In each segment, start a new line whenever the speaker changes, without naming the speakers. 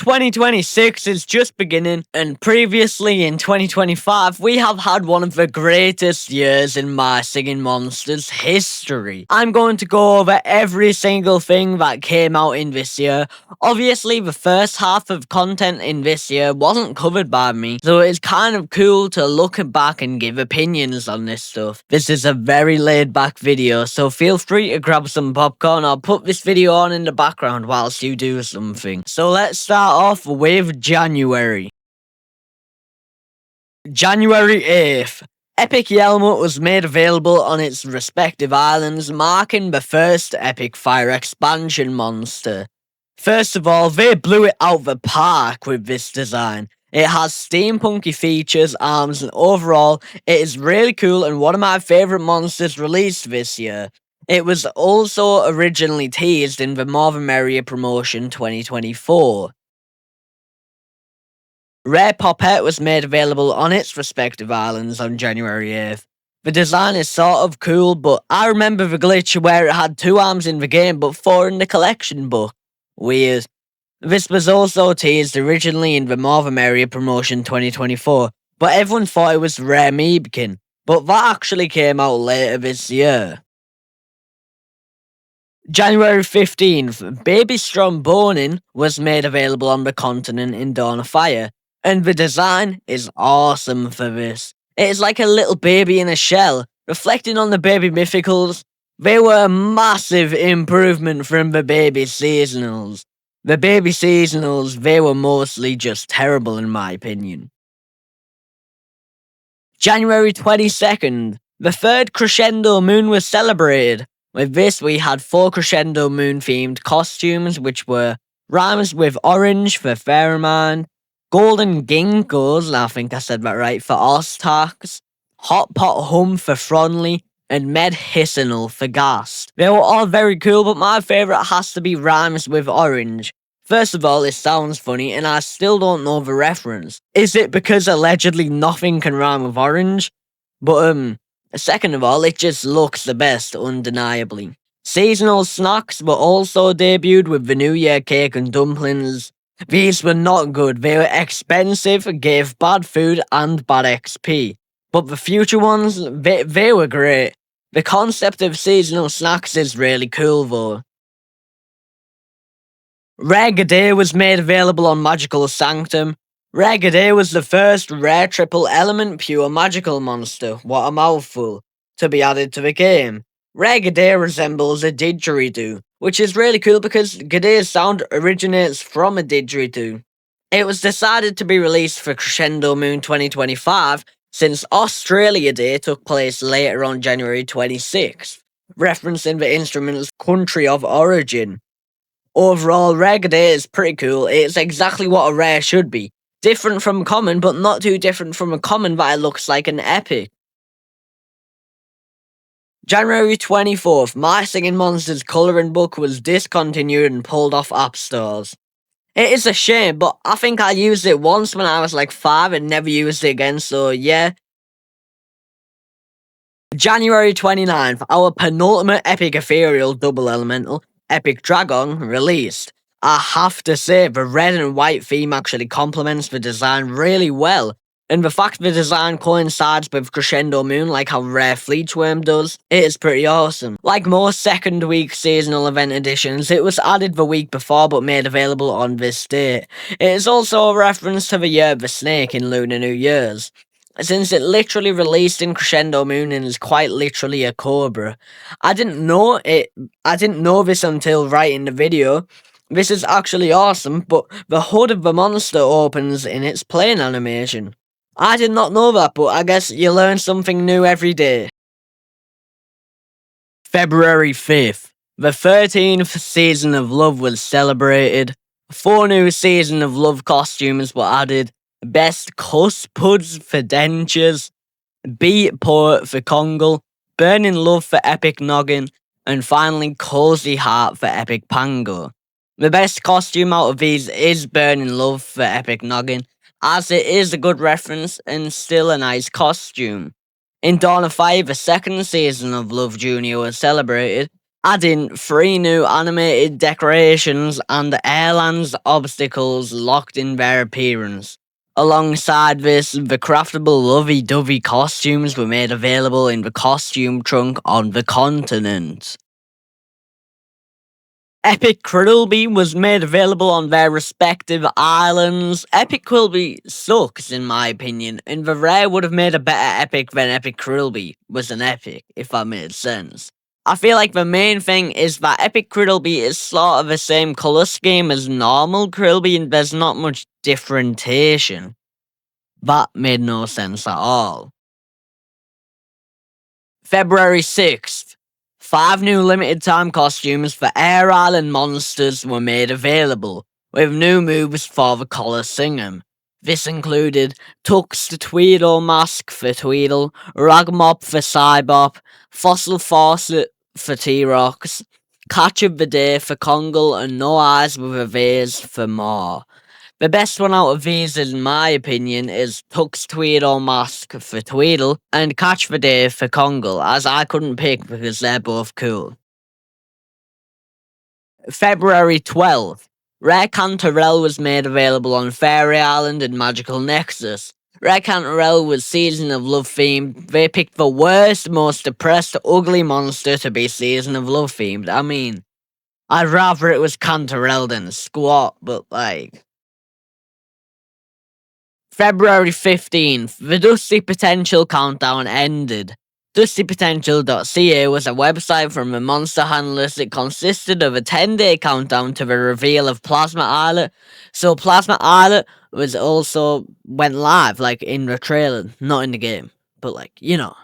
2026 is just beginning, and previously in 2025, we have had one of the greatest years in My Singing Monsters history. I'm going to go over every single thing that came out in this year. Obviously, the first half of content in this year wasn't covered by me, so it's kind of cool to look back and give opinions on this stuff. This is a very laid back video, so feel free to grab some popcorn. I'll put this video on in the background whilst you do something. So let's start off with January. January 8th. Epic Yelmut was made available on its respective islands, marking the first Epic Fire expansion monster. First of all, they blew it out the park with this design. It has steampunky features, arms, and overall, it is really cool and one of my favourite monsters released this year. It was also originally teased in the More the Merrier promotion 2024. Rare Poppet was made available on its respective islands on January 8th. The design is sort of cool, but I remember the glitch where it had 2 arms in the game but 4 in the collection book. Weird. This was also teased originally in the More the Merrier promotion 2024, but everyone thought it was Rare Meebkin, but that actually came out later this year. January 15th, Baby Strombonin was made available on the continent in Dawn of Fire, and the design is awesome for this. It is like a little baby in a shell, reflecting on the baby mythicals. They were a massive improvement from the baby seasonals. The baby seasonals, they were mostly just terrible in my opinion. January 22nd, the 3rd Crescendo Moon was celebrated. With this, we had 4 Crescendo Moon themed costumes, which were Rhymes with Orange for Fairmind, Golden Ginkgos, I think I said that right, for Ostax, Hot Pot Hum for Fronley, and Med Hissinal for Gast. They were all very cool, but my favourite has to be Rhymes with Orange. First of all, it sounds funny, and I still don't know the reference. Is it because allegedly nothing can rhyme with orange? But, second of all, it just looks the best, undeniably. Seasonal snacks were also debuted with the New Year cake and dumplings. These were not good, they were expensive, gave bad food and bad XP. But the future ones, they were great. The concept of seasonal snacks is really cool though. Rare Gheegur was made available on Magical Sanctum. Rare Gheegur was the first rare triple element pure magical monster, what a mouthful, to be added to the game. Rare Gheegur resembles a didgeridoo, which is really cool because Gheeur's sound originates from a didgeridoo. It was decided to be released for Crescendo Moon 2025 since Australia Day took place later on January 26th, referencing the instrument's country of origin. Overall, Rare Gheegur is pretty cool. It's exactly what a rare should be. Different from common, but not too different from a common that it looks like an epic. January 24th, My Singing Monsters colouring book was discontinued and pulled off app stores. It is a shame, but I think I used it once when I was like 5 and never used it again, so yeah. January 29th, our penultimate epic ethereal double elemental, Epic Dragong, released. I have to say, the red and white theme actually complements the design really well, and the fact the design coincides with Crescendo Moon like how Rare Fleetworm does, it is pretty awesome. Like most second week seasonal event editions, it was added the week before but made available on this date. It is also a reference to the Year of the Snake in Lunar New Year's, since it literally released in Crescendo Moon and is quite literally a cobra. I didn't know this until writing the video. This is actually awesome, but the hood of the monster opens in its plane animation. I did not know that, but I guess you learn something new every day. February 5th. The 13th Season of Love was celebrated. 4 new Season of Love costumes were added. Best Cuspuds for Dentures, Beat Poet for Kongle, Burning Love for Epic Noggin, and finally Cozy Heart for Epic Pango. The best costume out of these is Burning Love for Epic Noggin, as it is a good reference and still a nice costume. In Dawn of Fire, the 2nd Season of Love Junior was celebrated, adding 3 new animated decorations and Airlands obstacles locked in their appearance. Alongside this, the craftable lovey-dovey costumes were made available in the costume trunk on the continent. Epic Quilby was made available on their respective islands. Epic Quilby sucks, in my opinion, and the rare would have made a better epic than Epic Quilby was an epic, if that made sense. I feel like the main thing is that Epic Quilby is sort of the same colour scheme as normal Quilby, and there's not much differentiation. That made no sense at all. February 6th. 5 new limited time costumes for Air Island monsters were made available, with new moves for the Colosseum. This included Tux the Tweedle mask for Tweedle, Ragmop for Cybop, Fossil Faucet for T-Rox, Catch of the Day for Kongle, and No Eyes with a Vase for More. The best one out of these, in my opinion, is Tux Tweedle Mask for Tweedle and Catch the Day for Kongle, as I couldn't pick because they're both cool. February 12th. Rare Cantorell was made available on Fairy Island and Magical Nexus. Rare Cantorell was Season of Love themed. They picked the worst, most depressed, ugly monster to be Season of Love themed. I mean, I'd rather it was Cantorell than Squat, but like... February 15th, the Dusty Potential countdown ended. DustyPotential.ca was a website from the monster handlers that consisted of a 10-day countdown to the reveal of Plasma Islet. So Plasma Islet was also went live, like in the trailer, not in the game, but like, you know.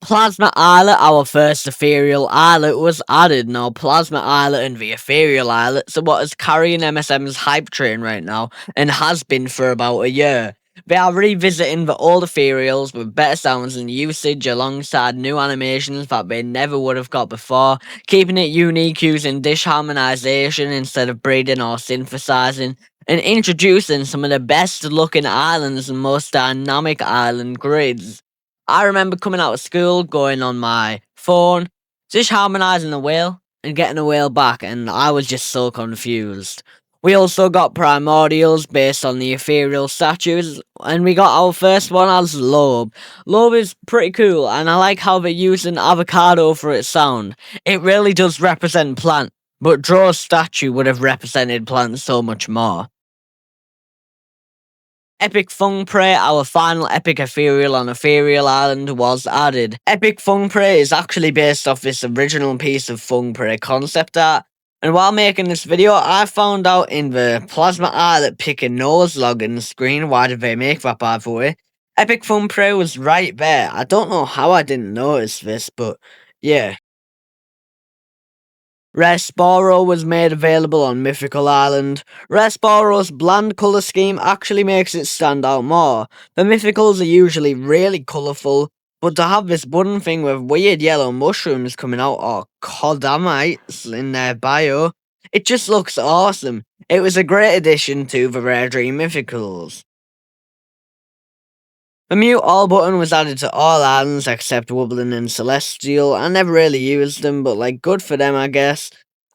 Plasma Islet, our first ethereal islet, was added. Now, Plasma Islet and the ethereal islet are what is carrying MSM's hype train right now, and has been for about a year. They are revisiting the old ethereals with better sounds and usage alongside new animations that they never would have got before, keeping it unique using dish harmonization instead of breeding or synthesizing, and introducing some of the best looking islands and most dynamic island grids. I remember coming out of school, going on my phone, just harmonizing the whale and getting a whale back, and I was just so confused. We also got primordials based on the ethereal statues, and we got our first one as Lobe. Lobe is pretty cool, and I like how they're using avocado for its sound. It really does represent plant, but Draw's statue would have represented plant so much more. Epic Fung Prey, our final epic ethereal on Ethereal Island, was added. Epic Fung Prey is actually based off this original piece of Fung Prey concept art, and while making this video, I found out in the Plasma Islet pick a nose login screen. Why did they make that, by the way? Epic Fung Prey was right there. I don't know how I didn't notice this, but yeah. Rare Sporerow was made available on Mythical Island. Rare Sporerow's bland colour scheme actually makes it stand out more. The Mythicals are usually really colourful, but to have this button thing with weird yellow mushrooms coming out, or codamites in their bio, it just looks awesome. It was a great addition to the Rare Dream Mythicals. The mute all button was added to all islands except Wublin and Celestial. I never really used them, but like, good for them, I guess.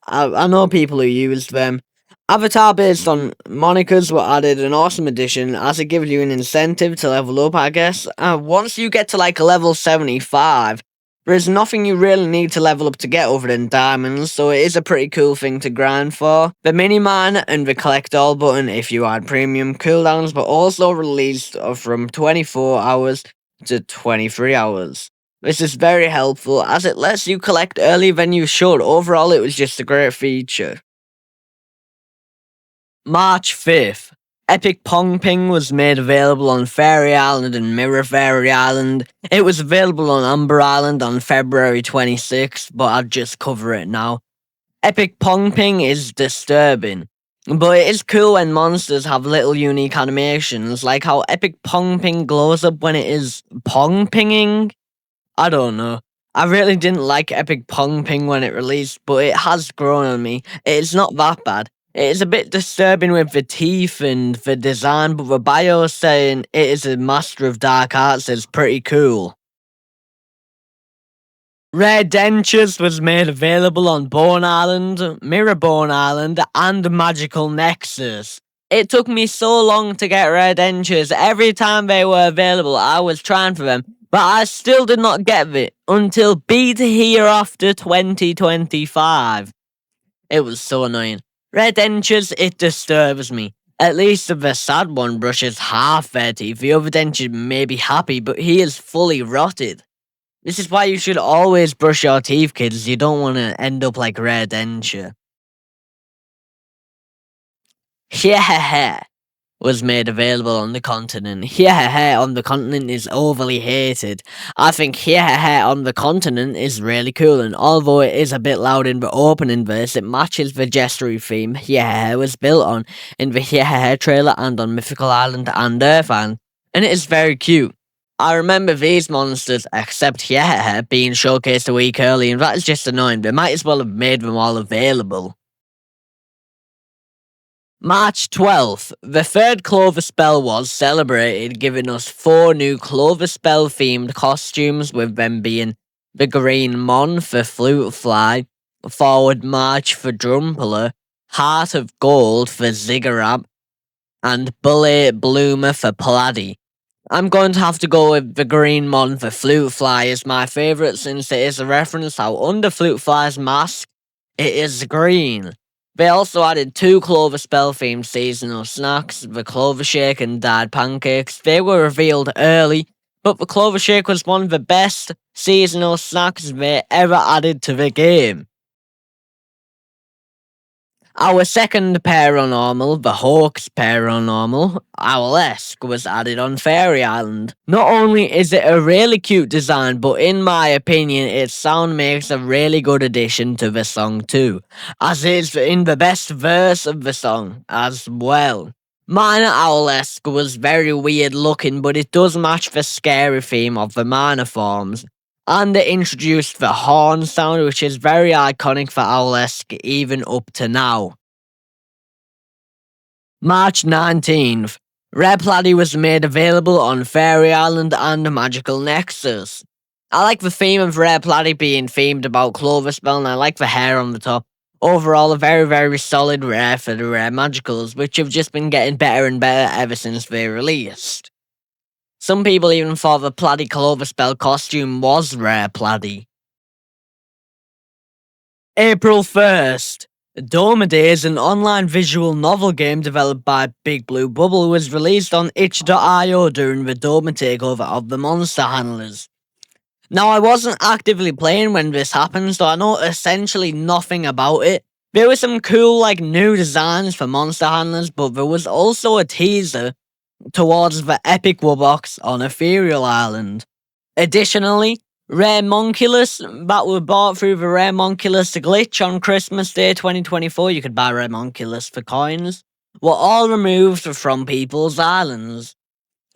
I know people who used them. Avatar based on monikers were added, an awesome addition, as it gives you an incentive to level up, I guess. Once you get to like level 75, there's nothing you really need to level up to get other than diamonds, so it is a pretty cool thing to grind for. The mini mine and the collect all button if you add premium cooldowns, but also released from 24 hours to 23 hours. This is very helpful as it lets you collect earlier than you should. Overall, it was just a great feature. March 5th. Epic Pong Ping was made available on Fairy Island and Mirror Fairy Island. It was available on Umber Island on February 26th, but I'll just cover it now. Epic Pong Ping is disturbing, but it is cool when monsters have little unique animations, like how Epic Pong Ping glows up when it is Pong Pinging. I don't know. I really didn't like Epic Pong Ping when it released, but it has grown on me. It's not that bad. It is a bit disturbing with the teeth and the design, but the bio saying it is a master of dark arts is pretty cool. Rare Dentures was made available on Bone Island, Mirror Bone Island, and Magical Nexus. It took me so long to get Rare Dentures. Every time they were available, I was trying for them, but I still did not get it until Beta Hereafter 2025. It was so annoying. Rare Dentures, it disturbs me. At least the sad one brushes half their teeth. The other denture may be happy, but he is fully rotted. This is why you should always brush your teeth, kids. You don't want to end up like Rare Denture. Yeah, was made available on the continent. Yeah, on the continent is overly hated. I think yeah on the continent is really cool, and although it is a bit loud in the opening verse, it matches the gestury theme yeah was built on in the yeah trailer and on Mythical Island and Earth Island, and it is very cute. I remember these monsters, except yeah, being showcased a week early, and that is just annoying. They might as well have made them all available. March 12th, the third Cloverspell was celebrated, giving us 4 new Cloverspell themed costumes, with them being the Green Mon for Flute Fly, Forward March for Drumpler, Heart of Gold for Ziggurat, and Bbli Bloomer for Pladdy. I'm going to have to go with the Green Mon for Flute Fly as my favourite, since it is a reference how under Flute Fly's mask, it is green. They also added 2 Cloverspell themed seasonal snacks, the Clover Shake and Dyed Pancakes. They were revealed early, but the Clover Shake was one of the best seasonal snacks they ever added to the game. Our second Paironormal, the Hawk's Paironormal, Owlesque, was added on Fairy Island. Not only is it a really cute design, but in my opinion, its sound makes a really good addition to the song too, as it's in the best verse of the song as well. Minor Owlesque was very weird looking, but it does match the scary theme of the minor forms. And it introduced the horn sound, which is very iconic for Owlesque even up to now. March 19th, Rare Pladdy was made available on Fairy Island and Magical Nexus. I like the theme of Rare Pladdy being themed about Cloverspell, and I like the hair on the top. Overall, a very, very solid rare for the Rare Magicals, which have just been getting better and better ever since they released. Some people even thought the Pladdy Cloverspell costume was Rare Pladdy. April 1st. Days, an online visual novel game developed by Big Blue Bubble, was released on itch.io during the Doma takeover of the Monster Handlers. Now, I wasn't actively playing when this happened, so I know essentially nothing about it. There were some cool, new designs for Monster Handlers, but there was also a teaser towards the epic Wubbox on Ethereal Island. Additionally, Rare Monculus that were bought through the Rare Monculus glitch on Christmas Day 2024, you could buy Rare Monculus for coins, were all removed from people's islands.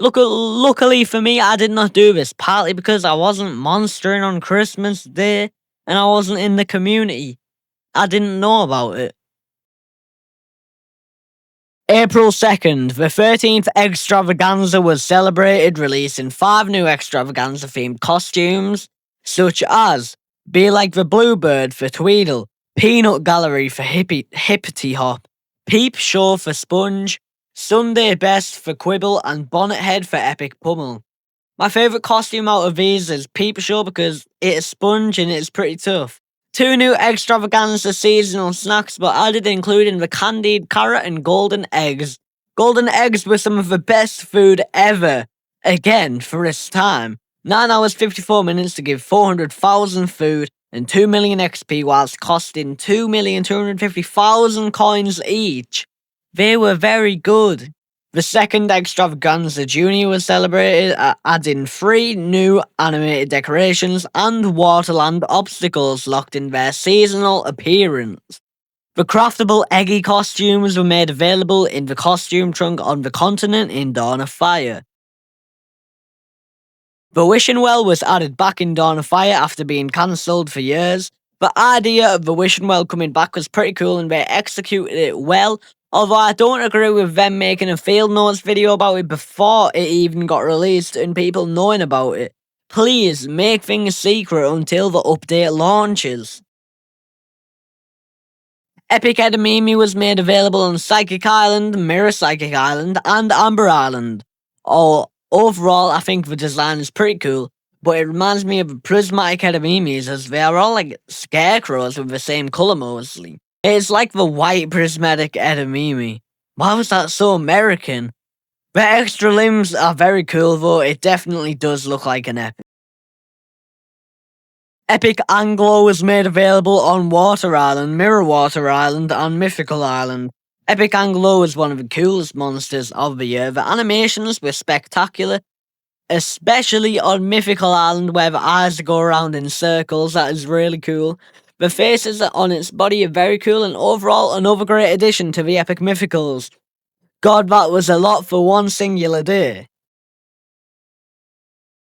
Luckily for me, I did not do this, partly because I wasn't monstering on Christmas Day, and I wasn't in the community. I didn't know about it. April 2nd, the 13th Eggstravaganza was celebrated, releasing 5 new Eggstravaganza themed costumes, such as Be Like the Bluebird for Tweedle, Peanut Gallery for Hippity Hop, Peep Show for Sponge, Sunday Best for Quibble, and Bonnet Head for Epic Pummel. My favourite costume out of these is Peep Show because it is Sponge and it's pretty tough. 2 new Eggstravaganza seasonal snacks were added, including the candied carrot and golden eggs. Golden eggs were some of the best food ever. Again, for its time. 9 hours 54 minutes to give 400,000 food and 2 million XP whilst costing 2,250,000 coins each. They were very good. The second Eggstravaganza Junior was celebrated, adding 3 new animated decorations and Waterland obstacles locked in their seasonal appearance. The craftable Eggy costumes were made available in the costume trunk on the continent in Dawn of Fire. The Wishing Well was added back in Dawn of Fire after being cancelled for years. The idea of the Wishing Well coming back was pretty cool and they executed it well. Although I don't agree with them making a field notes video about it before it even got released and people knowing about it. Please make things secret until the update launches. Epic Edamame was made available on Psychic Island, Mirror Psychic Island, and Amber Island. Overall, I think the design is pretty cool, but it reminds me of prismatic Edamames as they are all like scarecrows with the same colour mostly. It's like the white prismatic Edamame. Why was that so American? The extra limbs are very cool though, it definitely does look like an epic. Epic Anglo was made available on Water Island, Mirror Water Island, and Mythical Island. Epic Anglo is one of the coolest monsters of the year. The animations were spectacular, especially on Mythical Island where the eyes go around in circles. That is really cool. The faces on its body are very cool, and overall another great addition to the Epic Mythicals. God, that was a lot for one singular day.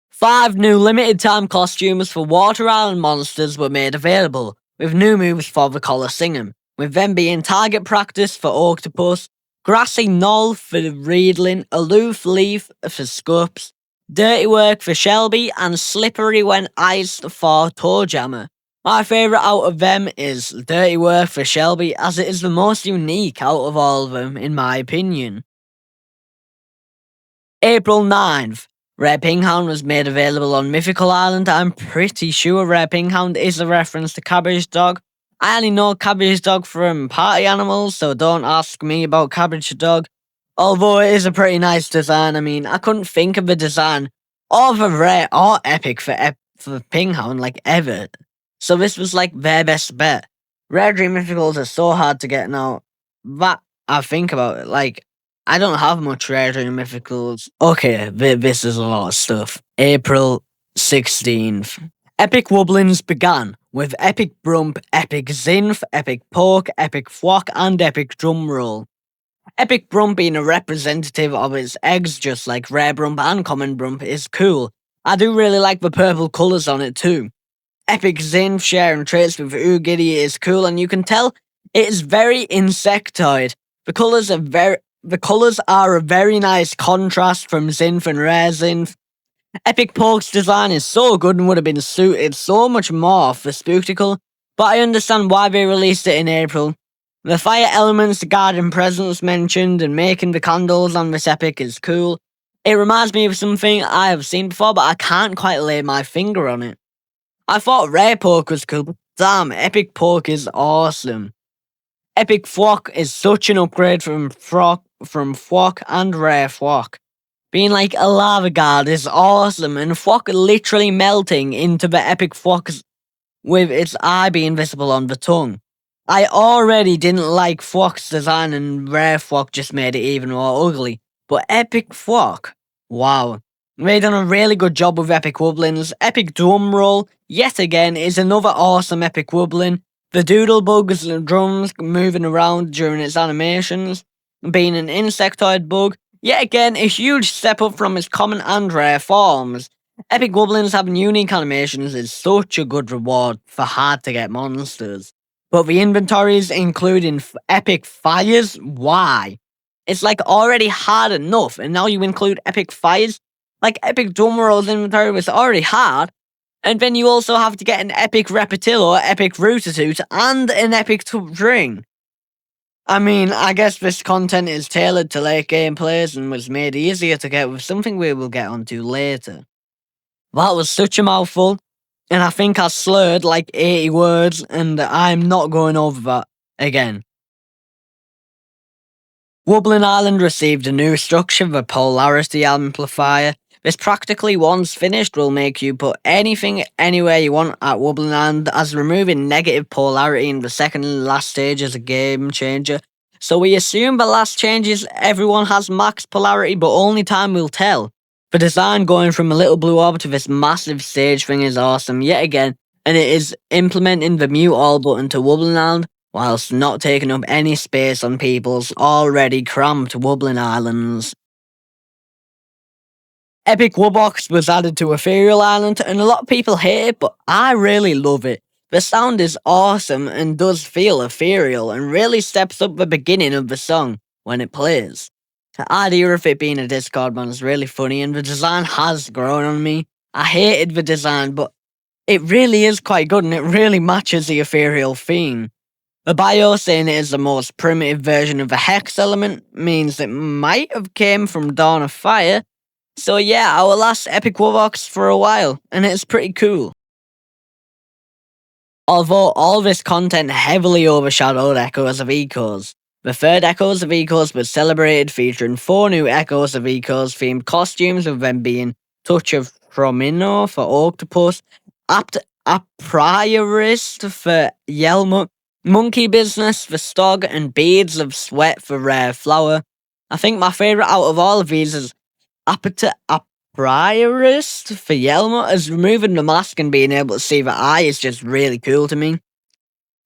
5 new limited time costumes for Water Island monsters were made available, with new moves for the Colosseum, with them being Target Practice for Octopus, Grassy Knoll for Reedlin, Aloof Leaf for Scups, Dirty Work for Shelby, and Slippery When Iced for Toejammer. My favourite out of them is Dirty Work for Shelby, as it is the most unique out of all of them, in my opinion. April 9th. Rare Pinghound was made available on Mythical Island. I'm pretty sure Rare Pinghound is a reference to Cabbage Dog. I only know Cabbage Dog from Party Animals, so don't ask me about Cabbage Dog. Although it is a pretty nice design. I mean, I couldn't think of a design of a rare or epic for Pinghound like ever. So this was like their best bet. Rare Dreammythicals are so hard to get now. That I think about it, like, I don't have much Rare Dreammythicals. Okay, this is a lot of stuff. April 16th. Epic Wublins began with Epic Brump, Epic Zinf, Epic Poke, Epic Flock, and Epic Drumroll. Epic Brump being a representative of its eggs, just like Rare Brump and Common Brump, is cool. I do really like the purple colours on it too. Epic Zinf sharing traits with Gurdy is cool, and you can tell it is very insectoid. The colours are a very nice contrast from Zinf and Rare Zinf. Epic Poke's design is so good and would have been suited so much more for Spooktacle, but I understand why they released it in April. The fire elements, guardian presence mentioned, and making the candles on this epic is cool. It reminds me of something I have seen before, but I can't quite lay my finger on it. I thought Rare Poke was cool, but damn, Epic Poke is awesome. Epic Flock is such an upgrade from Flock and Rare Flock. Being like a lava guard is awesome, and Flock literally melting into the Epic Flock with its eye being visible on the tongue. I already didn't like Flock's design, and Rare Flock just made it even more ugly. But Epic Flock, wow. They've done a really good job with Epic Wublins. Epic Drumroll, yet again, is another awesome Epic Wublin. The Doodlebugs and drums moving around during its animations, being an insectoid bug, yet again a huge step up from its common and rare forms. Epic Wublins having unique animations is such a good reward for hard to get monsters. But the inventories including Epic Fires, why? It's like already hard enough, and now you include Epic Fires? Like Epic Drumroll's inventory was already hard, and then you also have to get an Epic Repetillo, Epic Rootatoot, and an Epic Ring. I mean, I guess this content is tailored to late game players and was made easier to get with something we will get onto later. That was such a mouthful, and I think I slurred like 80 words, and I'm not going over that again. Wublin Island received a new structure, the Polarity Amplifier. This practically once finished will make you put anything anywhere you want at Wublin Island, as removing negative polarity in the second and last stage is a game changer. So we assume the last changes everyone has max polarity, but only time will tell. The design going from a little blue orb to this massive stage thing is awesome yet again, and it is implementing the mute all button to Wublin Island, whilst not taking up any space on people's already cramped Wublin Islands. Epic Wubox was added to Ethereal Island, and a lot of people hate it, but I really love it. The sound is awesome and does feel ethereal, and really steps up the beginning of the song when it plays. The idea of it being a Discord man is really funny, and the design has grown on me. I hated the design, but it really is quite good and it really matches the ethereal theme. The bio saying it is the most primitive version of the hex element means it might have came from Dawn of Fire. So yeah, our last epic Warbox for a while, and it's pretty cool. Although all this content heavily overshadowed Echoes of Ecos, the third Echoes of Ecos was celebrated featuring 4 new Echoes of Ecos themed costumes, with them being Touch of Fromino for Octopus, A Priorist for Yelmut, Monkey Business for Stog, and Beads of Sweat for Rare Flower. I think my favourite out of all of these is A Priorist for Yelmut, as removing the mask and being able to see the eye is just really cool to me.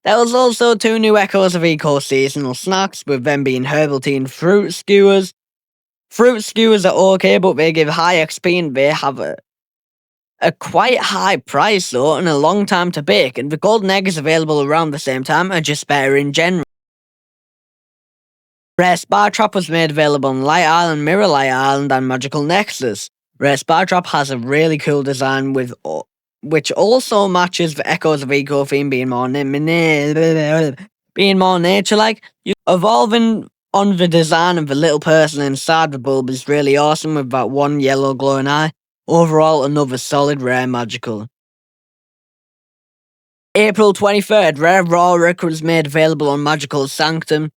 There was also 2 new Echoes of Eco seasonal snacks, with them being herbal tea and fruit skewers. Fruit skewers are okay, but they give high XP and they have a quite high price though, and a long time to bake, and the golden egg is available around the same time, are just better in general. Rare Spar Trap was made available on Light Island, Mirror Light Island, and Magical Nexus. Rare Spar Trap has a really cool design which also matches the Echoes of Eco theme, being more nature-like. Evolving on the design of the little person inside the bulb is really awesome, with that one yellow glowing eye. Overall, another solid rare magical. April 23rd, Rare Rorick was made available on Magical Sanctum.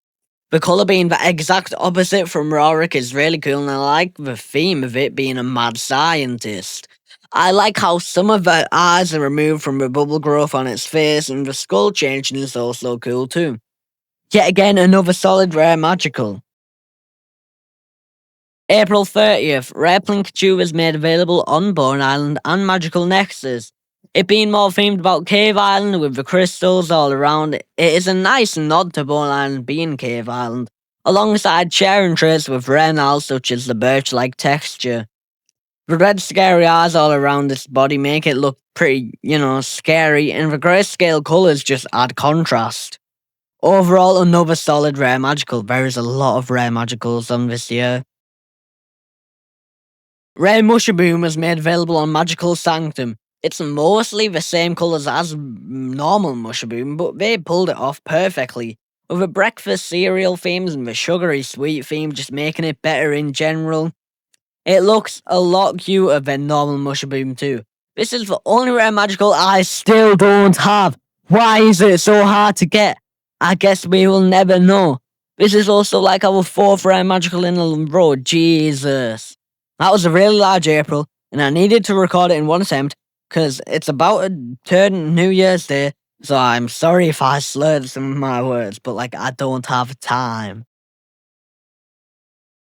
The colour being the exact opposite from Rorick is really cool, and I like the theme of it being a mad scientist. I like how some of the eyes are removed from the bubble growth on its face, and the skull changing is also cool too. Yet again, another solid rare magical. April 30th, Rare Plinkachu was made available on Bone Island and Magical Nexus. It being more themed about Cave Island with the crystals all around, it is a nice nod to Bone Island being Cave Island, alongside sharing traits with rare knowledge such as the birch-like texture. The red scary eyes all around its body make it look pretty, scary, and the grayscale colours just add contrast. Overall, another solid rare magical. There is a lot of rare magicals on this year. Rare Mushaboom was made available on Magical Sanctum. It's mostly the same colours as normal Mushaboom, but they pulled it off perfectly, with the breakfast cereal themes and the sugary sweet theme just making it better in general. It looks a lot cuter than normal Mushaboom too. This is the only rare magical I still don't have. Why is it so hard to get? I guess we will never know. This is also like our 4th rare magical in a row. Jesus. That was a really large April, and I needed to record it in one attempt, because it's about to turn New Year's Day, so I'm sorry if I slurred some of my words, but I don't have time.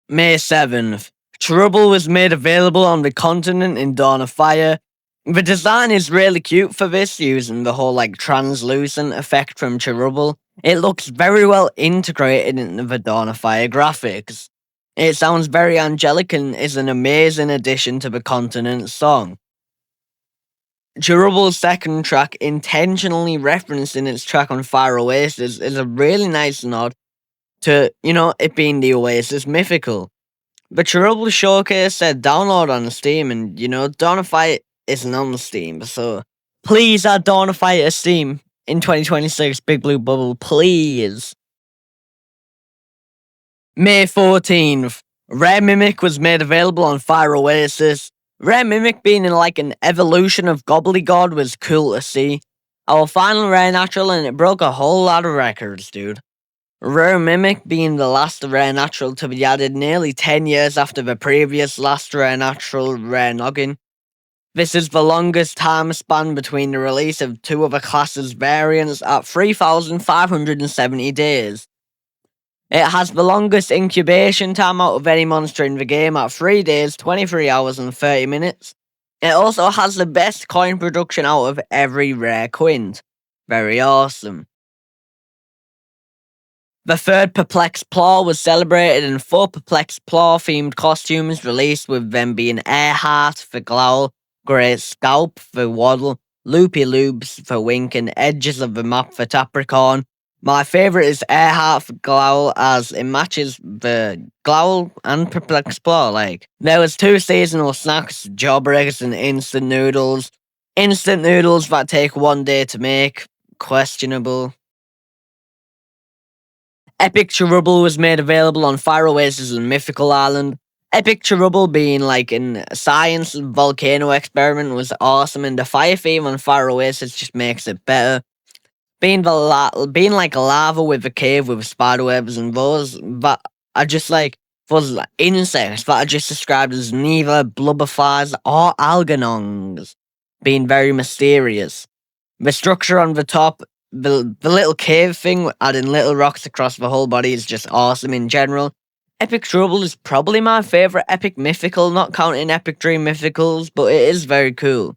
May 7th. Trouble was made available on the continent in Dawn of Fire. The design is really cute for this, using the whole translucent effect from Trouble. It looks very well integrated into the Dawn of Fire graphics. It sounds very angelic and is an amazing addition to the continent song. Trouble's second track, intentionally referenced in its track on Fire Oasis, is a really nice nod to, it being the Oasis mythical. The Trouble Showcase said download on Steam, and, Dawn of Fire isn't on Steam, so please add Dawn of Fire to Steam in 2026, Big Blue Bubble, please. May 14th, Rare Mimic was made available on Fire Oasis. Rare Mimic being an evolution of Gobbledygook was cool to see. Our final rare natural, and it broke a whole lot of records, dude. Rare Mimic being the last rare natural to be added nearly 10 years after the previous last rare natural, Rare Noggin. This is the longest time span between the release of 2 of the class's variants at 3,570 days. It has the longest incubation time out of any monster in the game at 3 days, 23 hours and 30 minutes. It also has the best coin production out of every rare quint. Very awesome. The 3rd Perplexplore was celebrated in 4 Perplexplore themed costumes released, with them being Airheart for Glowl, Great Scalp for Waddle, Loopy Loops for Wink, and Edges of the Map for Tapricorn. My favourite is Airheart for Glowl, as it matches the Glowl and Perplexplore. Like, there was 2 seasonal snacks, jawbreakers and instant noodles. Instant noodles that take 1 day to make, questionable. Epic Cherubble was made available on Fire Oasis and Mythical Island. Epic Cherubble being like in science volcano experiment was awesome, and the fire theme on Fire Oasis just makes it better. Being like lava with a cave with spiderwebs and those that are just like those insects that are just described as neither blubberflies or alganongs, being very mysterious. The structure on the top, the little cave thing, adding little rocks across the whole body is just awesome in general. Epic Trouble is probably my favourite epic mythical, not counting epic dream mythicals, but it is very cool.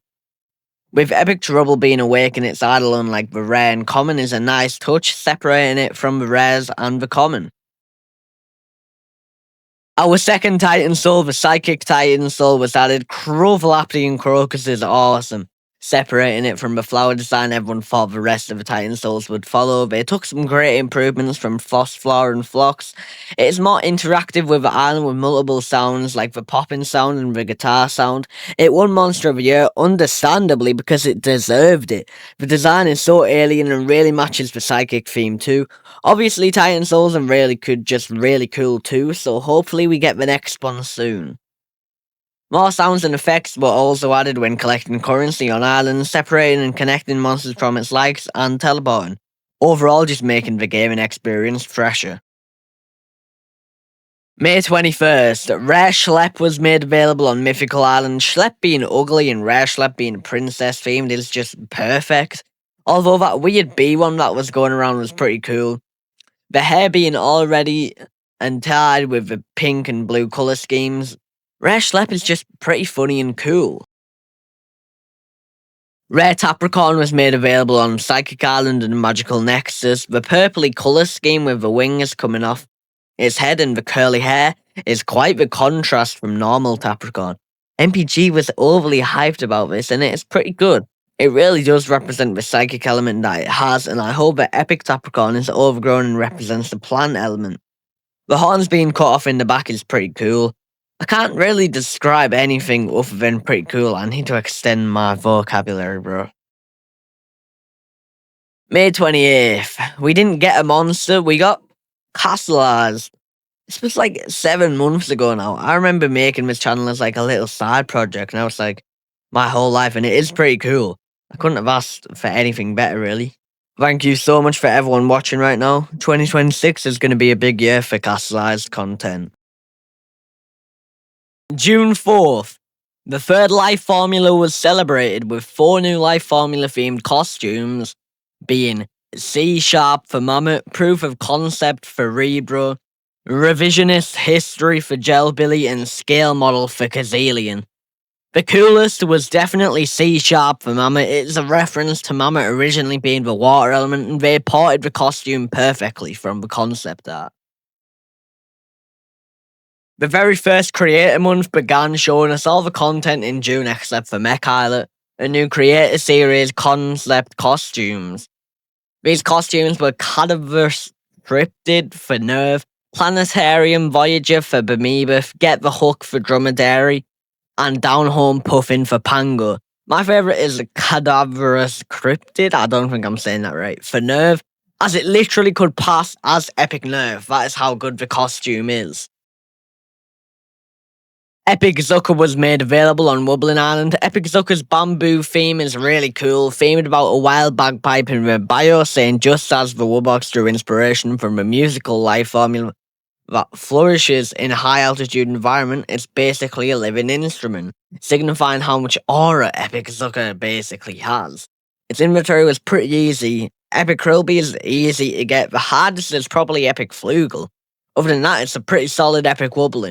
With Epic Trouble being awake in its idle, unlike the rare and common, is a nice touch, separating it from the rares and the common. Our second Titan Soul, the Psychic Titan Soul, was added. Crowlaptian Crocus is awesome. Separating it from the flower design everyone thought the rest of the Titan Souls would follow. They took some great improvements from Frostflower and Phlox. It is more interactive with the island with multiple sounds like the popping sound and the guitar sound. It won Monster of the Year, understandably, because it deserved it. The design is so alien and really matches the Psychic theme too. Obviously Titan Souls are really cool too, so hopefully we get the next one soon. More sounds and effects were also added when collecting currency on islands, separating and connecting monsters from its likes, and teleporting. Overall, just making the gaming experience fresher. May 21st, Rare Schlep was made available on Mythical Island. Schlep being ugly and Rare Schlep being princess themed is just perfect. Although that weird bee one that was going around was pretty cool. The hair being already and tied with the pink and blue colour schemes. Rare Schlep is just pretty funny and cool. Rare Tapricorn was made available on Psychic Island and Magical Nexus. The purpley colour scheme with the wings coming off its head and the curly hair is quite the contrast from normal Tapricorn. MPG was overly hyped about this and it is pretty good. It really does represent the psychic element that it has, and I hope that Epic Tapricorn is overgrown and represents the plant element. The horns being cut off in the back is pretty cool. I can't really describe anything other than pretty cool. I need to extend my vocabulary, bro. May 28th. We didn't get a monster, we got Kastleized. This was like 7 months ago now. I remember making this channel as like a little side project, and I was like, my whole life, and it is pretty cool. I couldn't have asked for anything better, really. Thank you so much for everyone watching right now. 2026 is going to be a big year for Kastleized content. June 4th. The third Life Formula was celebrated with 4 new Life Formula themed costumes, being C# for Mammoth, Proof of Concept for Rebro, Revisionist History for Bbli, and Scale Model for Kazelian. The coolest was definitely C# for Mammoth. It is a reference to Mammoth originally being the water element, and they ported the costume perfectly from the concept art. The very first creator month began showing us all the content in June except for Mech Islet, a new creator series concept costumes. These costumes were Cadaverous Cryptid for Nerve, Planetarium Voyager for Bemoebeth, Get the Hook for Dromedary, and Down Home Puffin for Pango. My favourite is Cadaverous Cryptid, I don't think I'm saying that right, for Nerve, as it literally could pass as Epic Nerve. That is how good the costume is. Epic Zucker was made available on Wublin Island. Epic Zucker's bamboo theme is really cool, themed about a wild bagpipe in the bio, saying just as the Woodbox drew inspiration from a musical life formula that flourishes in a high-altitude environment, it's basically a living instrument, signifying how much aura Epic Zucker basically has. Its inventory was pretty easy. Epic Krillby is easy to get. The hardest is probably Epic Flugel. Other than that, it's a pretty solid Epic Wublin.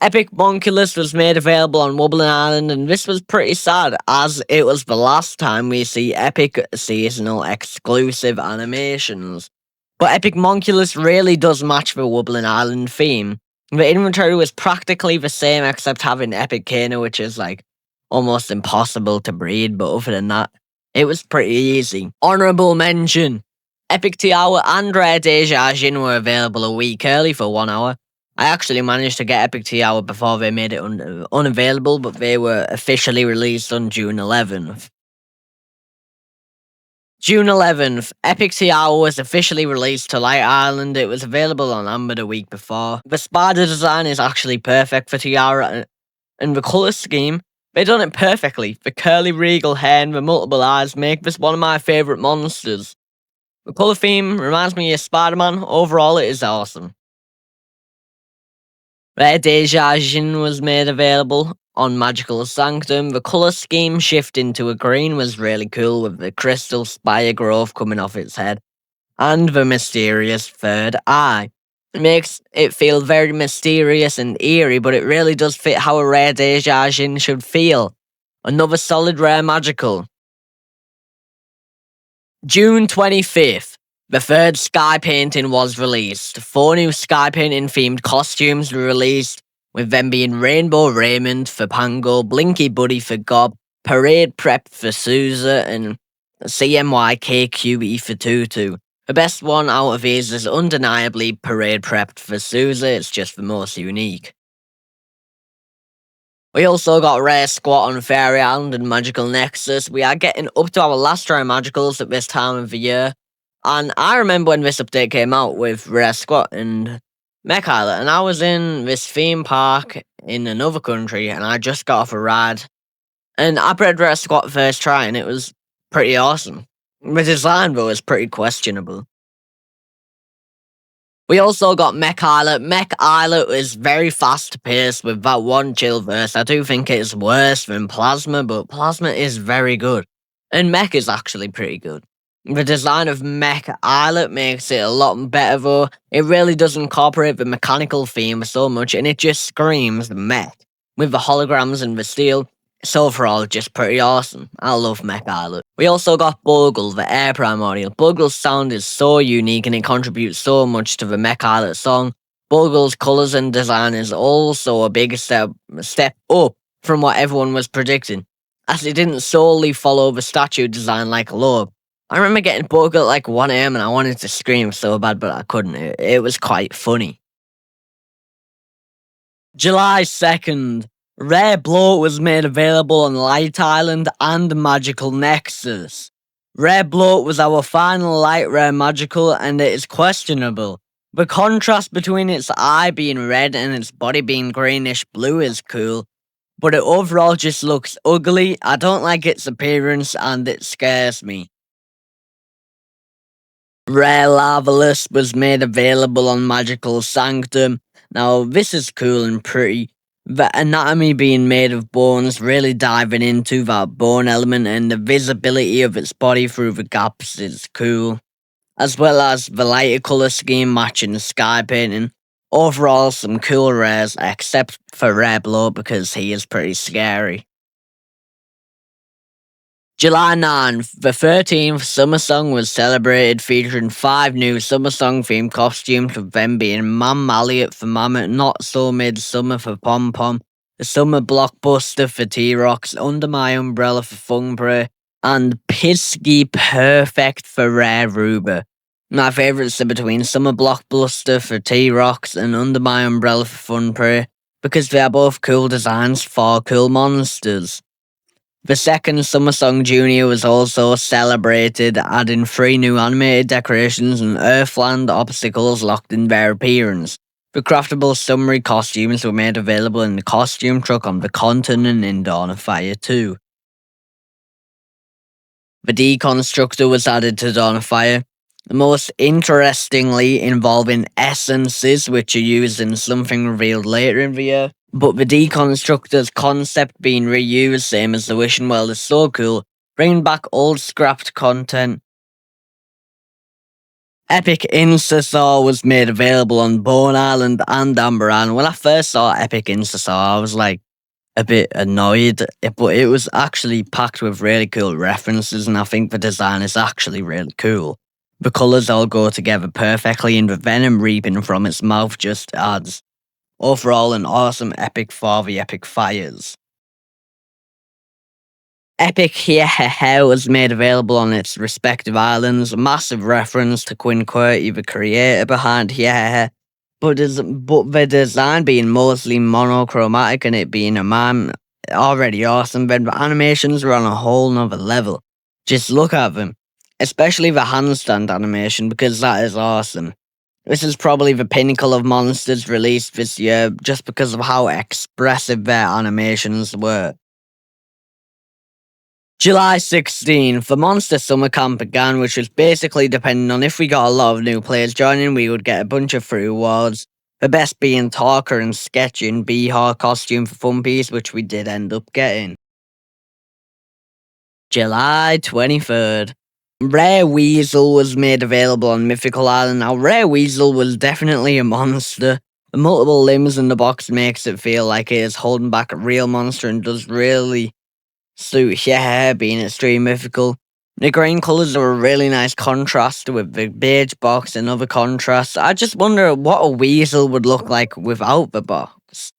Epic Monculus was made available on Wublin Island, and this was pretty sad, as it was the last time we see Epic seasonal exclusive animations. But Epic Monculus really does match the Wublin Island theme. The inventory was practically the same except having Epic Kano, which is like almost impossible to breed, but other than that, it was pretty easy. Honourable mention, Epic Tea Hour and Rare Deja Jin were available a week early for 1 hour. I actually managed to get Epic Tea Hour before they made it unavailable, but they were officially released on June 11th. June 11th, Epic Tea Hour was officially released to Light Island. It was available on Amber the week before. The spider design is actually perfect for Tiara, and the colour scheme, they done it perfectly. The curly regal hair and the multiple eyes make this one of my favourite monsters. The colour theme reminds me of Spider-Man. Overall, it is awesome. Rare Deja Jin was made available on Magical Sanctum. The colour scheme shifting to a green was really cool, with the crystal spire growth coming off its head and the mysterious third eye. It makes it feel very mysterious and eerie, but it really does fit how a Rare Deja Jin should feel. Another solid rare magical. June 25th. The third Skypainting was released. 4 new Skypainting themed costumes were released, with them being Rainbow Raymond for Pango, Blinky Buddy for Gob, Parade Prep for Sousa, and CMYKQE for Tutu. The best one out of these is undeniably Parade Prepped for Sousa. It's just the most unique. We also got Rare Squat on Fairy Island and Magical Nexus. We are getting up to our last rare magicals at this time of the year. And I remember when this update came out with Rare Squat and Mech Islet, and I was in this theme park in another country, and I just got off a ride. And I bred Rare Squat first try, and it was pretty awesome. The design, though, is pretty questionable. We also got Mech Islet. Mech Islet is very fast-paced with that one chill verse. I do think it's worse than Plasma, but Plasma is very good. And Mech is actually pretty good. The design of Mech Islet makes it a lot better, though. It really does incorporate the mechanical theme so much, and it just screams mech. With the holograms and the steel, it's overall just pretty awesome. I love Mech Islet. We also got Bogle, the air primordial. Bogle's sound is so unique, and it contributes so much to the Mech Islet song. Bogle's colours and design is also a big step up from what everyone was predicting, as it didn't solely follow the statue design like Lobe. I remember getting Bogle at like 1 AM and I wanted to scream so bad, but I couldn't. It was quite funny. July 2nd. Rare Bloat was made available on Light Island and Magical Nexus. Rare Bloat was our final light rare magical, and it is questionable. The contrast between its eye being red and its body being greenish blue is cool, but it overall just looks ugly. I don't like its appearance and it scares me. Rare Lavalis was made available on Magical Sanctum. Now, this is cool and pretty. The anatomy being made of bones, really diving into that bone element, and the visibility of its body through the gaps is cool. As well as the lighter colour scheme matching the Skypainting. Overall, some cool rares, except for Rare Bloat because he is pretty scary. July 9th, the 13th Summersong was celebrated, featuring 5 new Summersong themed costumes, with them being Mam Malliot for Mammoth, Not So Midsummer for Pom Pom, the Summer Blockbuster for T-Rox, Under My Umbrella for Fung Prey, and Pisky Perfect for Rare Rooba. My favourites are between Summer Blockbuster for T-Rox and Under My Umbrella for Fun Prey, because they are both cool designs for cool monsters. The second Summersong Junior was also celebrated, adding 3 new animated decorations and Earthland obstacles locked in their appearance. The craftable summary costumes were made available in the costume truck on the continent in Dawn of Fire 2. The Deconstructor was added to Dawn of Fire, most interestingly involving essences which are used in something revealed later in the year. But the Deconstructor's concept being reused, same as the Wishing World, is so cool, bringing back old scrapped content. Epic Instasaw was made available on Bone Island and Amber Island. When I first saw Epic Instasaw, I was like a bit annoyed, but it was actually packed with really cool references, and I think the design is actually really cool. The colours all go together perfectly, and the venom reaping from its mouth just adds. Overall, an awesome epic for the epic fires. Epic Here was made available on its respective islands, a massive reference to Quinn Quirty, the creator behind Here, but the design being mostly monochromatic and it being a man already awesome, but the animations were on a whole nother level. Just look at them, especially the handstand animation, because that is awesome. This is probably the pinnacle of monsters released this year just because of how expressive their animations were. July 16th, the Monster Summer Camp began, which was basically depending on if we got a lot of new players joining, we would get a bunch of free awards. The best being Talker and Sketching Bihar costume for Fun Piece, which we did end up getting. July 23rd. Rare Weasel was made available on Mythical Island. Now, Rare Weasel was definitely a monster. The multiple limbs in the box makes it feel like it is holding back a real monster and does really suit being extreme mythical. The green colours are a really nice contrast with the beige box and other contrasts. I just wonder what a weasel would look like without the box.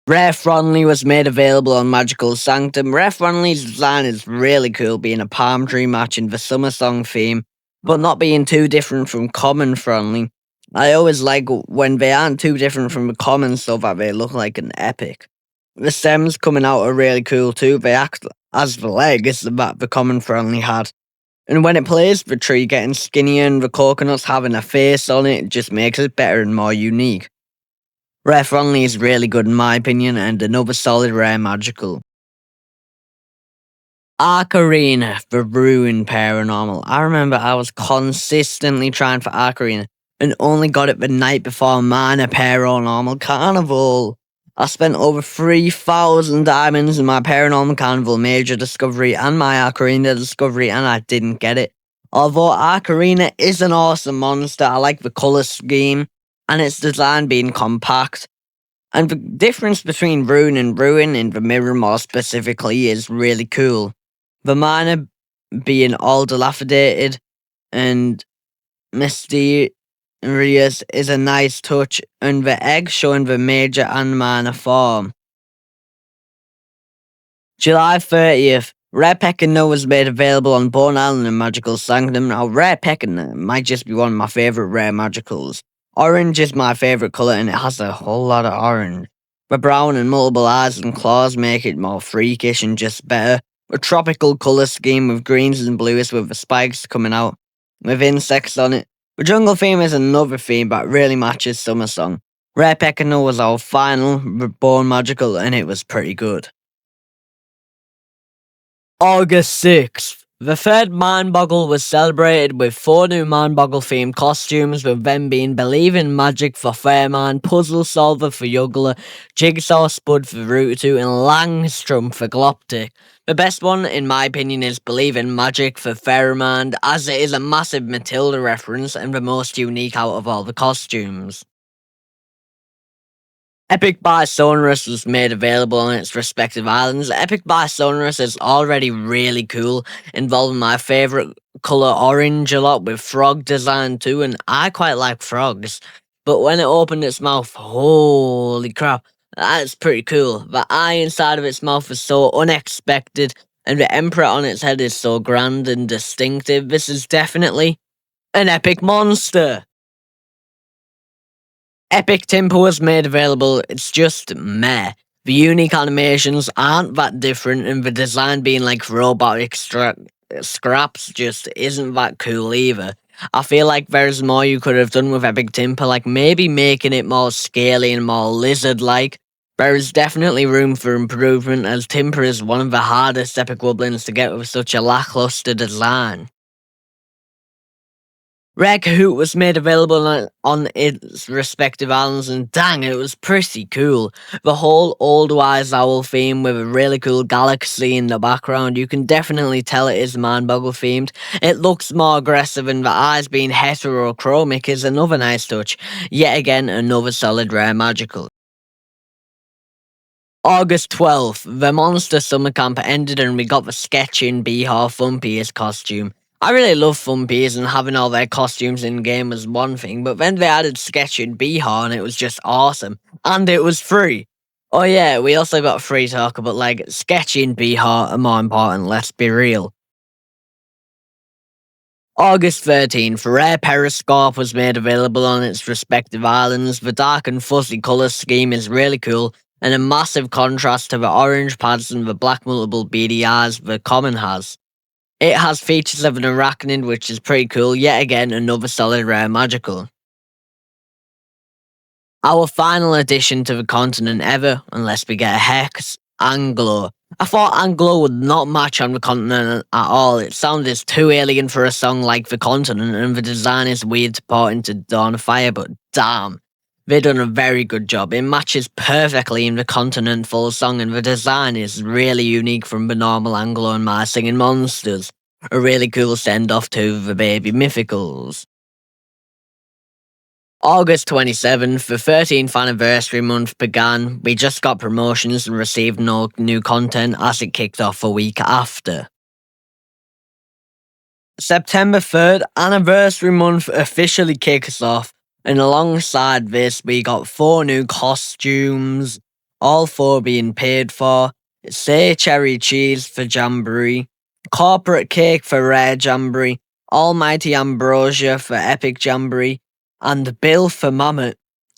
Rare Fronley was made available on Magical Sanctum. Rare Fronley's design is really cool, being a palm tree matching the Summersong theme, but not being too different from common Fronley. I always like when they aren't too different from the common so that they look like an epic. The stems coming out are really cool too. They act as the legs that the common Fronley had. And when it plays, the tree getting skinnier and the coconuts having a face on it just makes it better and more unique. Rare Fronley is really good in my opinion, and another solid rare magical. Arc Arena for Ruin Paironormal. I remember I was consistently trying for Arc Arena and only got it the night before Mana Paironormal Carnival. I spent over 3,000 diamonds in my Paranormal Carnival Major Discovery and my Arc Arena Discovery, and I didn't get it. Although Arc Arena is an awesome monster, I like the colour scheme and its design being compact. And the difference between Ruin and Ruin in the mirror more specifically is really cool. The mana being all dilapidated and mysterious is a nice touch, and the egg showing the major and mana form. July 30th. Rare Pekino was made available on Bone Island and Magical Sanctum. Now, Rare Pekino might just be one of my favourite rare magicals. Orange is my favourite colour and it has a whole lot of orange. The brown and multiple eyes and claws make it more freakish and just better. A tropical colour scheme with greens and blues with the spikes coming out with insects on it. The jungle theme is another theme that really matches Summersong. Rare Pekino was our final Reborn Magical and it was pretty good. August 6th. The third Mindboggle was celebrated with 4 new Mindboggle themed costumes, with them being Believe in Magic for Fairman, Puzzle Solver for Juggler, Jigsaw Spud for Rootu, and Langstrom for Gloptic. The best one, in my opinion, is Believe in Magic for Fairman, as it is a massive Matilda reference and the most unique out of all the costumes. Epic by Sonorous was made available on its respective islands. Epic by Sonorous is already really cool, involving my favourite colour orange a lot with frog design too, and I quite like frogs. But when it opened its mouth, holy crap, that's pretty cool. The eye inside of its mouth is so unexpected, and the emperor on its head is so grand and distinctive. This is definitely an epic monster. Epic Timber was made available, it's just meh. The unique animations aren't that different, and the design being like robotic scraps just isn't that cool either. I feel like there's more you could have done with Epic Timber, like maybe making it more scaly and more lizard-like. There is definitely room for improvement, as Timber is one of the hardest epic Wublins to get with such a lackluster design. Rare Kahoot was made available on its respective islands, and dang, it was pretty cool. The whole Old Wise Owl theme with a really cool galaxy in the background, you can definitely tell it is Mindboggle themed. It looks more aggressive, and the eyes being heterochromic is another nice touch. Yet again, another solid rare magical. August 12th, the Monster Summer Camp ended and we got the Sketching Bihar Fun Piece costume. I really love Fun Piece, and having all their costumes in-game was one thing, but then they added Sketching Bihar and it was just awesome. And it was free. Oh yeah, we also got free talker, but like sketchy and B-Heart are more important, let's be real. August 13th, Rare Periscope was made available on its respective islands. The dark and fuzzy colour scheme is really cool, and a massive contrast to the orange pads and the black multiple beady eyes the common has. It has features of an arachnid, which is pretty cool, yet again another solid rare magical. Our final addition to the continent ever, unless we get a Hex, Anglo. I thought Anglo would not match on the continent at all. It sounded too alien for a song like The Continent, and the design is weird to port into Dawn of Fire, but damn. They've done a very good job. It matches perfectly in the continent full song, and the design is really unique from the normal Anglo and My Singing Monsters. A really cool send-off to the baby mythicals. August 27th, the 13th anniversary month began. We just got promotions and received no new content as it kicked off a week after. September 3rd, anniversary month officially kicks off, and alongside this, we got 4 new costumes, all 4 being paid for. Say Cherry Cheese for Jamboree, Corporate Cake for Rare Jamboree, Almighty Ambrosia for Epic Jamboree, and Bill for Mammoth.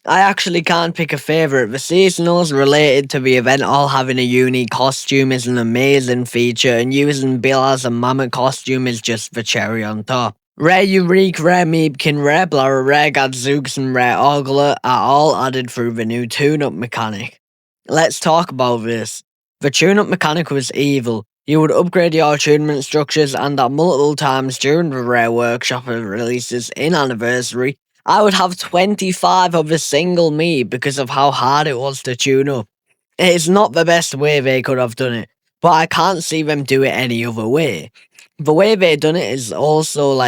I actually can't pick a favourite. The seasonals related to the event all having a unique costume is an amazing feature, and using Bill as a Mammoth costume is just the cherry on top. Rare Eureka, Rare Meebkin, Rare Blora, Rare Gadzooks, and Rare Ogler are all added through the new tune-up mechanic. Let's talk about this. The tune-up mechanic was evil. You would upgrade your attunement structures, and at multiple times during the Rare Workshop releases in Anniversary, I would have 25 of a single me because of how hard it was to tune up. It is not the best way they could have done it, but I can't see them do it any other way. The way they done it is also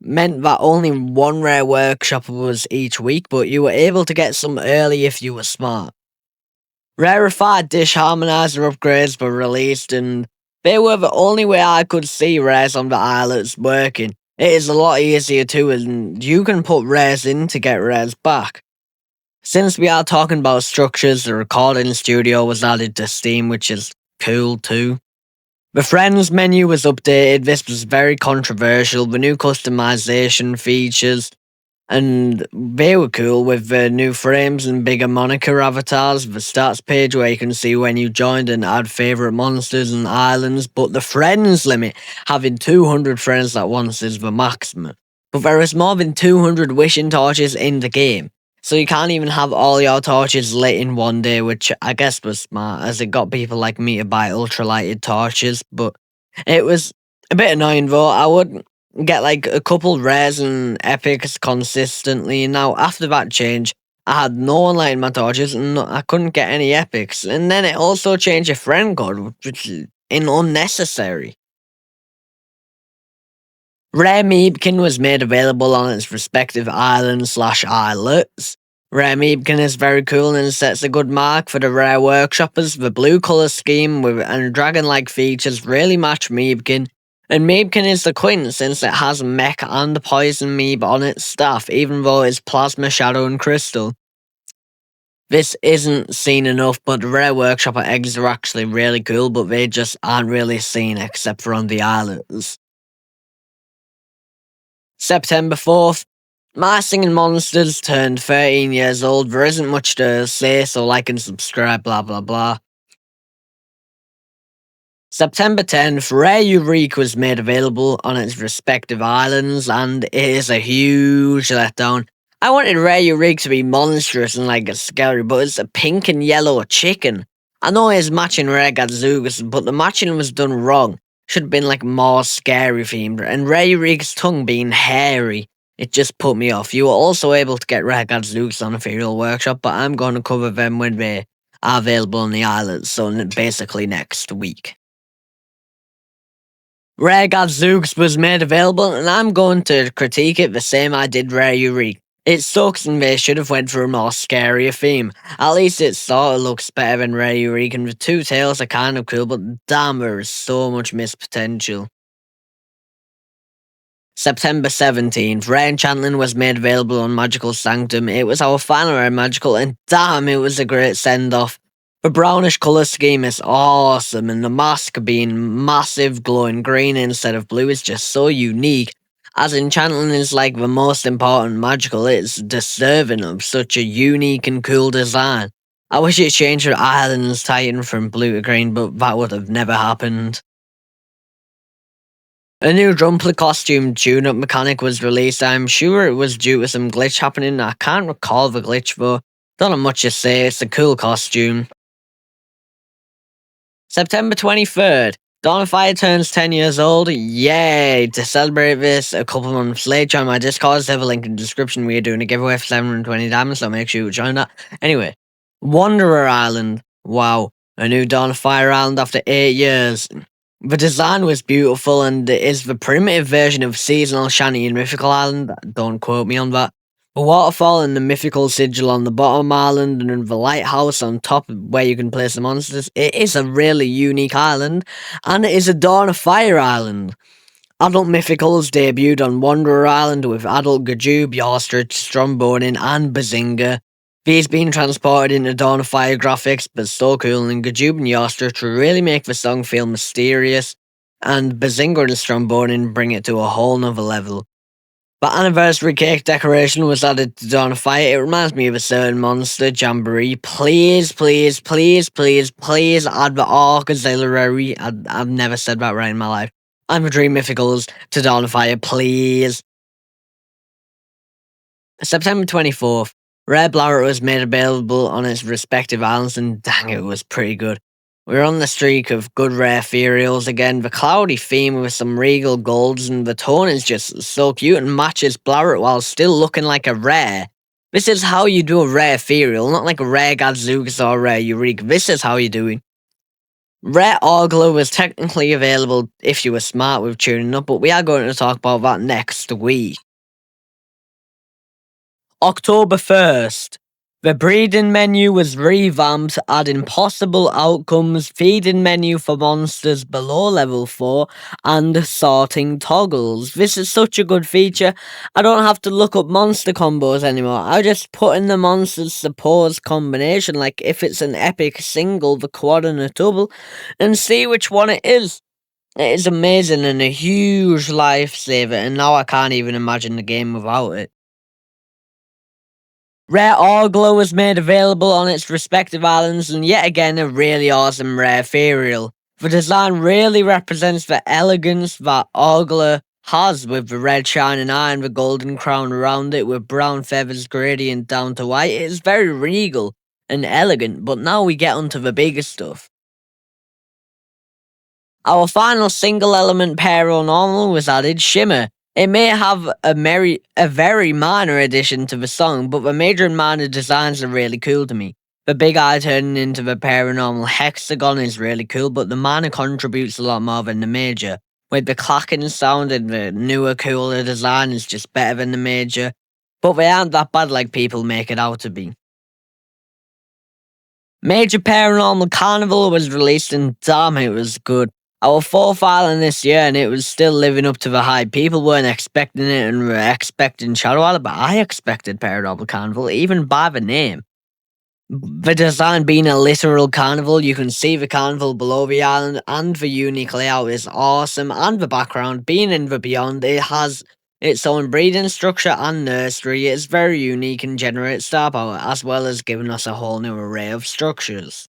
meant that only 1 Rare Workshop was each week, but you were able to get some early if you were smart. Rarefied Dish Harmonizer upgrades were released, and they were the only way I could see rares on the islets working. It is a lot easier too, and you can put rares in to get rares back. Since we are talking about structures, the recording studio was added to Steam, which is cool too. The Friends menu was updated. This was very controversial. The new customization features, and they were cool with the new frames and bigger moniker avatars. The stats page where you can see when you joined and add favourite monsters and islands, but the friends limit, having 200 friends at once, is the maximum. But there is more than 200 wishing torches in the game, so you can't even have all your torches lit in one day, which I guess was smart, as it got people like me to buy ultralighted torches, but it was a bit annoying though. I would get a couple rares and epics consistently. Now, after that change, I had no one lighting my torches and I couldn't get any epics. And then it also changed your friend code, which is unnecessary. Rare Meebkin was made available on its respective islands/islets. Rare Meebkin is very cool and sets a good mark for the Rare Workshoppers. The blue colour scheme and dragon-like features really match Meebkin. And Meebkin is the queen since it has Mech and Poison Meeb on its staff, even though it's Plasma, Shadow and Crystal. This isn't seen enough, but the Rare Workshopper eggs are actually really cool, but they just aren't really seen except for on the islands. September 4th, My Singing Monsters turned 13 years old. There isn't much to say, so like and subscribe, blah blah blah. September 10th, Rare Eureka was made available on its respective islands, and it is a huge letdown. I wanted Rare Eureka to be monstrous and scary, but it's a pink and yellow chicken. I know it's matching Rare Gadzooks, but the matching was done wrong. Should have been more scary themed, and Rare Eureka's tongue being hairy. It just put me off. You were also able to get Rare Gadzooks on Ethereal Workshop, but I'm going to cover them when they are available on the islands, so basically next week. Rare Gadzooks was made available, and I'm going to critique it the same I did Rare Eureka. It sucks and they should have went for a more scarier theme. At least it sort of looks better than Rare Eureka, and the 2 tails are kind of cool, but damn, there is so much missed potential. September 17th, Rare Enchantment was made available on Magical Sanctum. It was our final Rare Magical, and damn, it was a great send-off. The brownish colour scheme is awesome, and the mask being massive glowing green instead of blue is just so unique. As enchantment is like the most important magical, it's deserving of such a unique and cool design. I wish it changed the Island's Titan from blue to green, but that would have never happened. A new Drumpler costume tune-up mechanic was released. I'm sure it was due to some glitch happening. I can't recall the glitch though. Don't have much to say, it's a cool costume. September 23rd, Dawn of Fire turns 10 years old. Yay! To celebrate this a couple months late, join my Discord, have a link in the description. We are doing a giveaway for 720 diamonds, so make sure you join that. Anyway, Wanderer Island. Wow, a new Dawn of Fire island after 8 years. The design was beautiful and it is the primitive version of Seasonal Shanty and Mythical Island. Don't quote me on that. The waterfall and the mythical sigil on the bottom island and the lighthouse on top where you can place the monsters. It is a really unique island, and it is a Dawn of Fire island. Adult Mythicals debuted on Wanderer Island with Adult Gheegur, Bjorstrid, Strombonin and Bazinga. These being transported into Dawn of Fire graphics, but so cool, and Gheegur and Bjorstrid really make the song feel mysterious, and Bazinga and Strombonin bring it to a whole nother level. The anniversary cake decoration was added to Dawn of Fire. It reminds me of a certain monster, Jamboree. Please, please, please, please, please add the auxiliary. I've never said that right in my life. And the Dreammythicals to Dawn of Fire, please. September 24th. Rare Blaret was made available on its respective islands, and dang, it was pretty good. We're on the streak of good rare ethereals again. The cloudy theme with some regal golds, and the tone is just so cute and matches Blaret while still looking like a rare. This is how you do a rare ethereal, not like a rare Gadzugas or rare Eureka. This is how you do it. Rare Ogler was technically available if you were smart with tuning up, but we are going to talk about that next week. October 1st. The breeding menu was revamped, adding possible outcomes, feeding menu for monsters below level 4, and sorting toggles. This is such a good feature. I don't have to look up monster combos anymore. I just put in the monster's supposed combination, like if it's an epic single, the quad and a double, and see which one it is. It is amazing and a huge lifesaver, and now I can't even imagine the game without it. Rare Ogler was made available on its respective islands, and yet again a really awesome rare ethereal. The design really represents the elegance that Ogler has, with the red shining eye and the golden crown around it with brown feathers gradient down to white. It is very regal and elegant, but now we get onto the bigger stuff. Our final single element Paironormal was added, Shimmer. It may have a very minor addition to the song, but the major and minor designs are really cool to me. The big eye turning into the Paironormal hexagon is really cool, but the minor contributes a lot more than the major. With the clacking sound and the newer, cooler design is just better than the major, but they aren't that bad like people make it out to be. Major Paironormal Carnival was released, and damn, it was good. Our 4th island this year, and it was still living up to the hype. People weren't expecting it and were expecting Shadow Island, but I expected Paironormal Carnival, even by the name. The design being a literal carnival, you can see the carnival below the island, and the unique layout is awesome, and the background being in the beyond, it has its own breeding structure and nursery. It's very unique and generates star power, as well as giving us a whole new array of structures.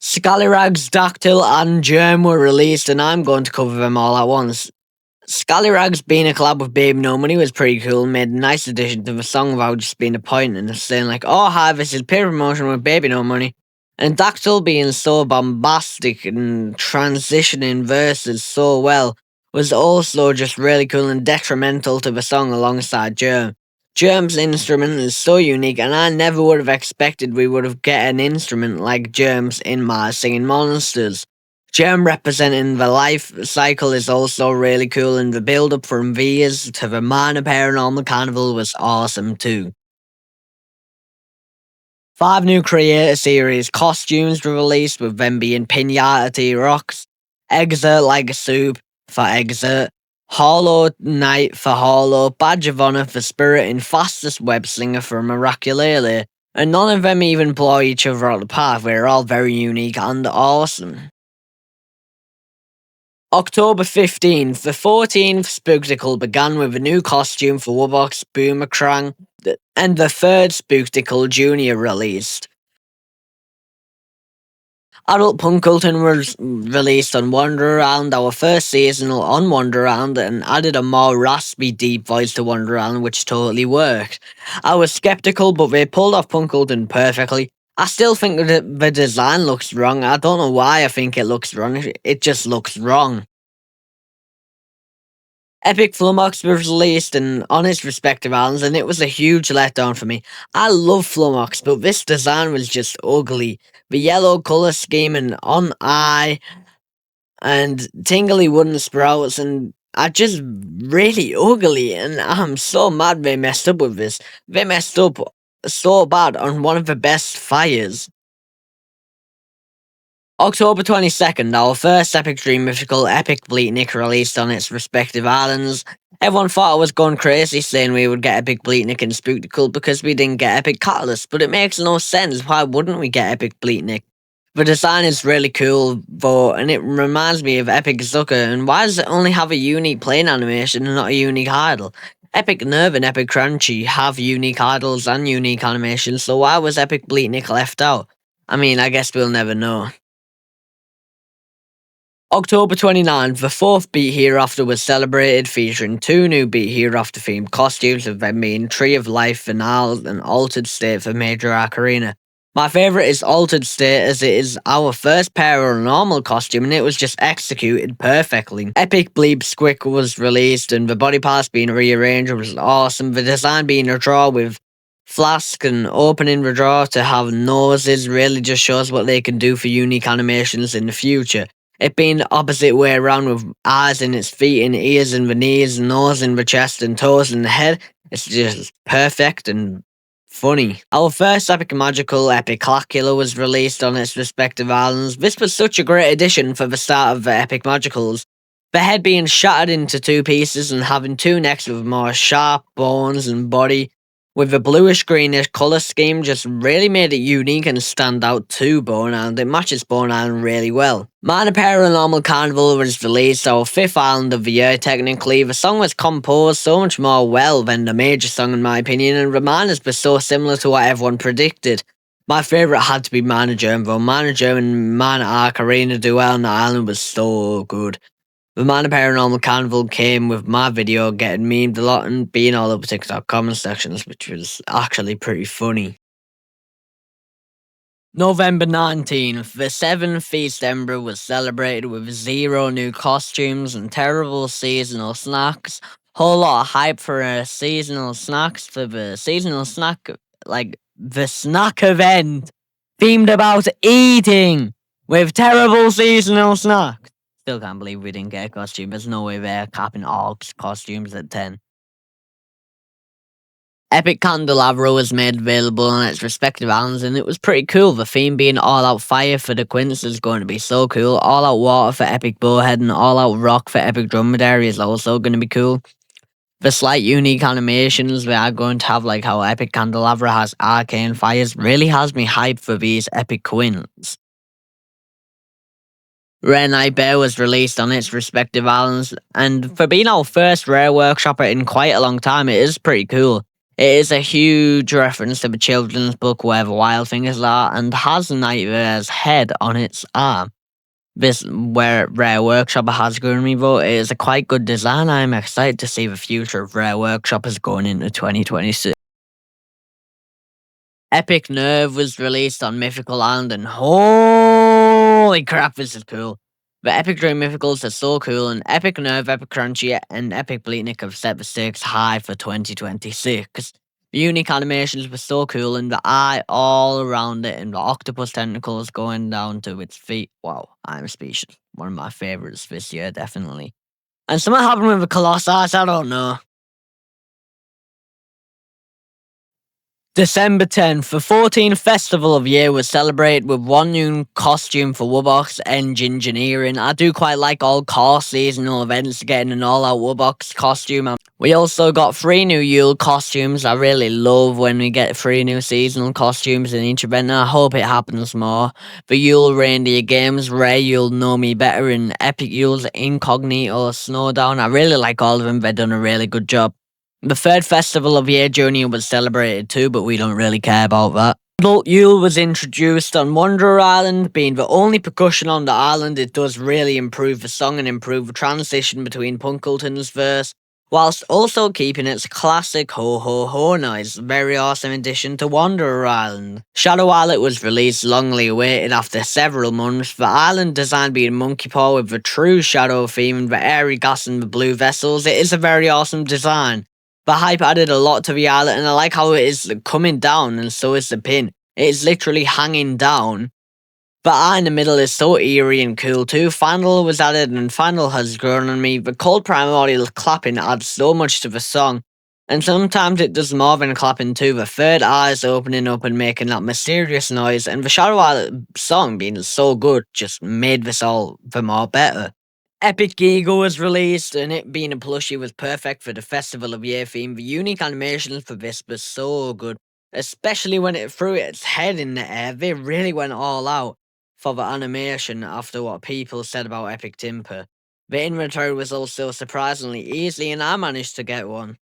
Scallyrags, Dactyl, and Germ were released, and I'm going to cover them all at once. Scallyrags being a collab with Baby No Money was pretty cool and made a nice addition to the song without just being a point and saying like, oh hi, this is peer promotion with Baby No Money. And Dactyl being so bombastic and transitioning verses so well was also just really cool and detrimental to the song alongside Germ. Germ's instrument is so unique, and I never would have expected we would have get an instrument like Germ's in my Singing Monsters. Germ representing the life cycle is also really cool, and the build-up from Vias to the minor Paironormal Carnival was awesome too. 5 new Creator Series costumes were released, with them being Pinata T-Rocks, Exert Like a Soup for Exert, Hollow Knight for Hollow, Badge of Honor for Spirit, and Fastest Web Slinger for Miraculele. and none of them even blow each other out of the park. They're all very unique and awesome. October 15th, the 14th Spooktacle began with a new costume for Woodbox Boomerang, and the third Spooktacle Junior released. Adult Punkulton was released on Wonderaround, our first seasonal on Wonderaround, and added a more raspy, deep voice to Wonderaround, which totally worked. I was skeptical, but they pulled off Punkulton perfectly. I still think that the design looks wrong. I don't know why I think it looks wrong. It just looks wrong. Epic Flummox was released on its respective islands, and it was a huge letdown for me. I love Flummox, but this design was just ugly. The yellow colour scheme and on eye and tingly wooden sprouts and are just really ugly, and I'm so mad they messed up with this. They messed up so bad on one of the best fires. October 22nd, our first Epic Dreammythical Epic Bleatnik released on its respective islands. Everyone thought I was going crazy saying we would get Epic Bleatnik and Spooktacle because we didn't get Epic Catalyst, but it makes no sense. Why wouldn't we get Epic Bleatnik? The design is really cool, though, and it reminds me of Epic Zucker, and why does it only have a unique plane animation and not a unique idol? Epic Nerve and Epic Cranchee have unique idols and unique animations, so why was Epic Bleatnik left out? I mean, I guess we'll never know. October 29th, the fourth Beat Hereafter was celebrated, featuring two new Beat Hereafter themed costumes, of them being Tree of Life Finale and Altered State for Major Arc Arena. My favourite is Altered State, as it is our first Paironormal costume and it was just executed perfectly. Epic Bleep Squick was released and the body parts being rearranged was awesome. The design being a draw with Flask and opening the drawer to have noses really just shows what they can do for unique animations in the future. It being the opposite way around with eyes in its feet and ears in the knees, nose in the chest and toes in the head, it's just perfect and funny. Our first Epic Magical Epic Clackula was released on its respective islands. This was such a great addition for the start of the Epic Magicals. The head being shattered into two pieces and having two necks with more sharp bones and body, with a bluish-greenish colour scheme, just really made it unique and stand out to Bone Island. It matches Bone Island really well. Minor Paranormal Carnival was released, our fifth island of the year technically. The song was composed so much more well than the major song in my opinion, and the minors were so similar to what everyone predicted. My favourite had to be Minor Germ, though Minor Germ and Minor Arc Arena duel on the island was so good. The Minor Paranormal Carnival came with my video getting memed a lot and being all over TikTok comment sections, which was actually pretty funny. November 19th, the 7th Feast-Ember was celebrated with 0 new costumes and terrible seasonal snacks. Whole lot of hype for seasonal snacks for the seasonal snack, like the snack event, themed about eating with terrible seasonal snacks. Still can't believe we didn't get a costume. There's no way they're capping all costumes at 10. Epic Candelavra was made available on its respective islands and it was pretty cool. The theme being All Out Fire for the Quints is going to be so cool. All Out Water for Epic Bowhead and All Out Rock for Epic Dromedary is also going to be cool. The slight unique animations we are going to have, like how Epic Candelavra has arcane fires, really has me hyped for these Epic Quints. Rare Nitebear was released on its respective islands, and for being our first Rare Workshopper in quite a long time, it is pretty cool. It is a huge reference to the children's book Where the Wild Fingers Are, and has Nitebear's head on its arm. This where Rare Workshopper has Gurdy, though, it is a quite good design. I'm excited to see the future of Rare Workshoppers going into 2026. Epic Nerve was released on Mythical Island, and holy crap, this is cool. The Epic Dreammythicals are so cool, and Epic Nerve, Epic Cranchee, and Epic Bleatnik have set the stakes high for 2026. The unique animations were so cool, and the eye all around it, and the octopus tentacles going down to its feet. Wow, I'm speechless. One of my favourites this year, definitely. And something happened with the Colossus, I don't know. December 10th, the 14th Festival of Year was celebrated with one new costume for Wubbox Engineering. I do quite like all core seasonal events getting an all-out Wubbox costume. We also got 3 new Yule costumes. I really love when we get 3 new seasonal costumes in each event, and I hope it happens more. The Yule Reindeer Games, Ray, you'll know me better, and Epic Yule's Incognito Snowdown. I really like all of them. They've done a really good job. The 3rd Festival of Year Junior was celebrated too, but we don't really care about that. Adult Yule was introduced on Wanderer Island. Being the only percussion on the island, it does really improve the song and improve the transition between Punkleton's verse, whilst also keeping its classic ho ho ho noise. Very awesome addition to Wanderer Island. Shadow Islet was released longly awaited after several months. The island design being monkey paw with the true shadow theme and the airy gas and the blue vessels. It is a very awesome design. The hype added a lot to the islet, and I like how it is coming down, and so is the pin. It is literally hanging down. The eye in the middle is so eerie and cool too. Final was added, and Final has grown on me. The cold primordial clapping adds so much to the song, and sometimes it does more than clapping too. The third eye is opening up and making that mysterious noise, and the Shadow Islet song being so good just made this all the more better. Epic Gheegur was released, and it being a plushie was perfect for the Festival of Year theme. The unique animations for this were so good, especially when it threw its head in the air. They really went all out for the animation after what people said about Epic Timper. The inventory was also surprisingly easy, and I managed to get one.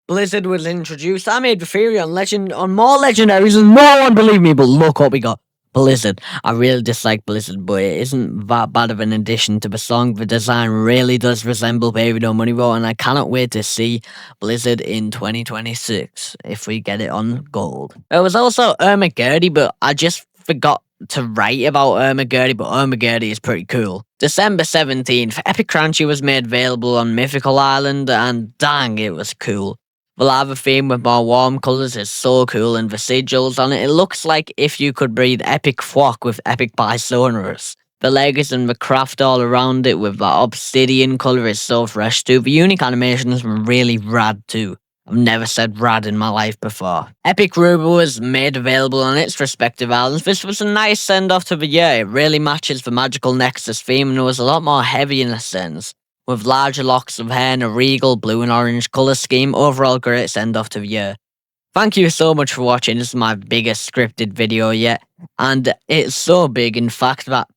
Blizzard was introduced. I made the theory on more legendaries, and no one believed me, but look what we got. Blizzard. I really dislike Blizzard, but it isn't that bad of an addition to the song. The design really does resemble Baby No Money Vote, and I cannot wait to see Blizzard in 2026 if we get it on gold. There was also Erma Gurdy, but I just forgot to write about Erma Gurdy, but Erma Gurdy is pretty cool. December 17th, Epic Cranchee was made available on Mythical Island, and dang, it was cool. The lava theme with more warm colours is so cool, and the sigils on it looks like if you could breed Epic Flock with Epic Bisonorous. The legs and the craft all around it with that obsidian colour is so fresh too. The unique animations were really rad too. I've never said rad in my life before. Epic Rooba was made available on its respective islands. This was a nice send-off to the year. It really matches the Magical Nexus theme and it was a lot more heavy in a sense, with larger locks of hair and a regal blue and orange colour scheme. Overall great send-off to the year. Thank you so much for watching. This is my biggest scripted video yet, and it's so big in fact that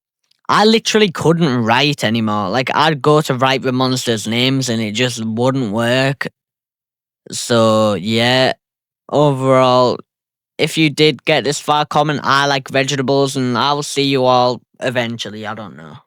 I literally couldn't write anymore. Like, I'd go to write the monsters' names and it just wouldn't work. So yeah, overall, if you did get this far, comment I like vegetables, and I'll see you all eventually. I don't know.